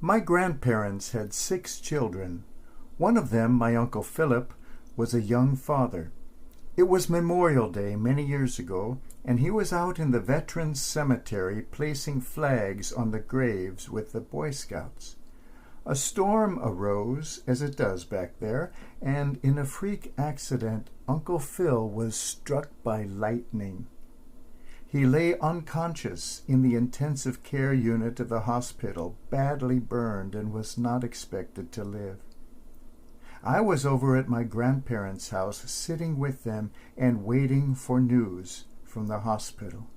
My grandparents had 6 children. One of them, my Uncle Philip, was a young father. It was Memorial Day many years ago, and he was out in the Veterans Cemetery placing flags on the graves with the Boy Scouts. A storm arose, as it does back there, and in a freak accident, Uncle Phil was struck by lightning. He lay unconscious in the intensive care unit of the hospital, badly burned, and was not expected to live. I was over at my grandparents' house, sitting with them and waiting for news from the hospital.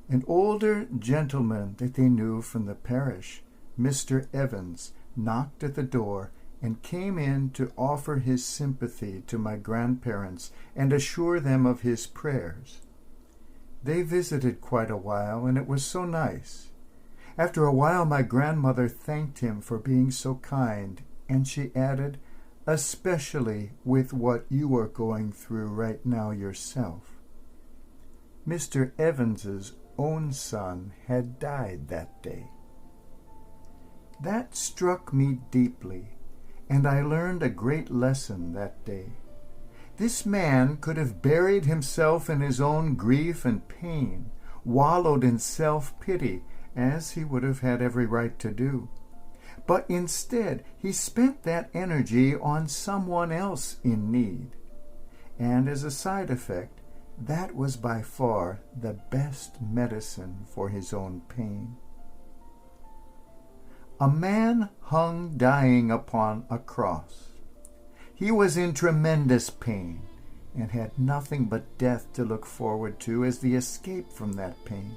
An older gentleman that they knew from the parish, Mr. Evans, knocked at the door and came in to offer his sympathy to my grandparents and assure them of his prayers. They visited quite a while, and it was so nice. After a while, my grandmother thanked him for being so kind, and she added, "Especially with what you are going through right now yourself." Mr. Evans's own son had died that day. That struck me deeply, and I learned a great lesson that day. This man could have buried himself in his own grief and pain, wallowed in self-pity, as he would have had every right to do. But instead, he spent that energy on someone else in need. And as a side effect, that was by far the best medicine for his own pain. A man hung dying upon a cross. He was in tremendous pain and had nothing but death to look forward to as the escape from that pain.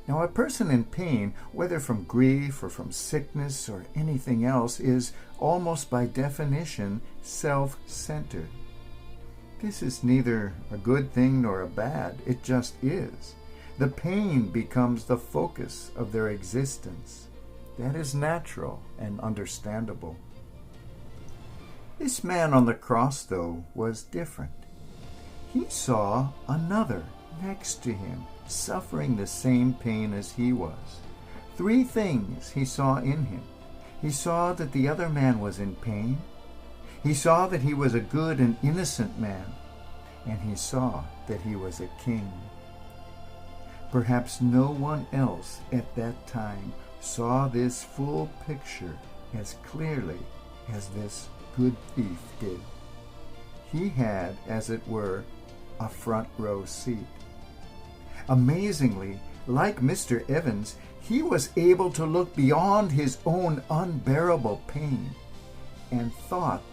Now, a person in pain, whether from grief or from sickness or anything else, is almost by definition self-centered. This is neither a good thing nor a bad. It just is. The pain becomes the focus of their existence. That is natural and understandable. This man on the cross, though, was different. He saw another next to him, suffering the same pain as he was. 3 things he saw in him. He saw that the other man was in pain. He saw that he was a good and innocent man. And he saw that he was a king. Perhaps no one else at that time saw this full picture as clearly as this good thief did. He had, as it were, a front row seat. Amazingly, like Mr. Evans, he was able to look beyond his own unbearable pain and thought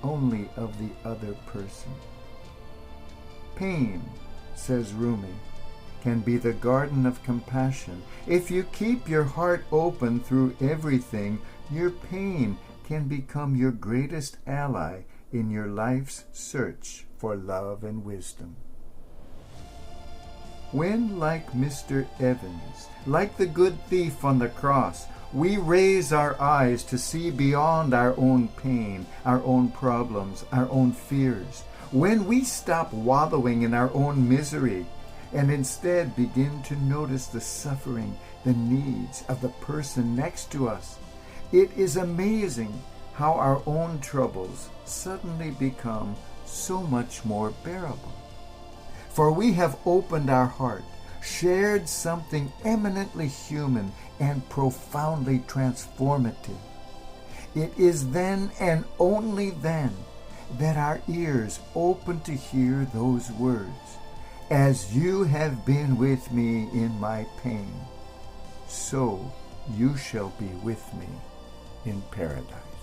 only of the other person. Pain, says Rumi, can be the garden of compassion. If you keep your heart open through everything, your pain can become your greatest ally in your life's search for love and wisdom. When, like Mr. Evans, like the good thief on the cross, we raise our eyes to see beyond our own pain, our own problems, our own fears, when we stop wallowing in our own misery and instead begin to notice the suffering, the needs of the person next to us, it is amazing how our own troubles suddenly become so much more bearable. For we have opened our heart, shared something eminently human and profoundly transformative. It is then and only then that our ears open to hear those words, "As you have been with me in my pain, so you shall be with me in paradise."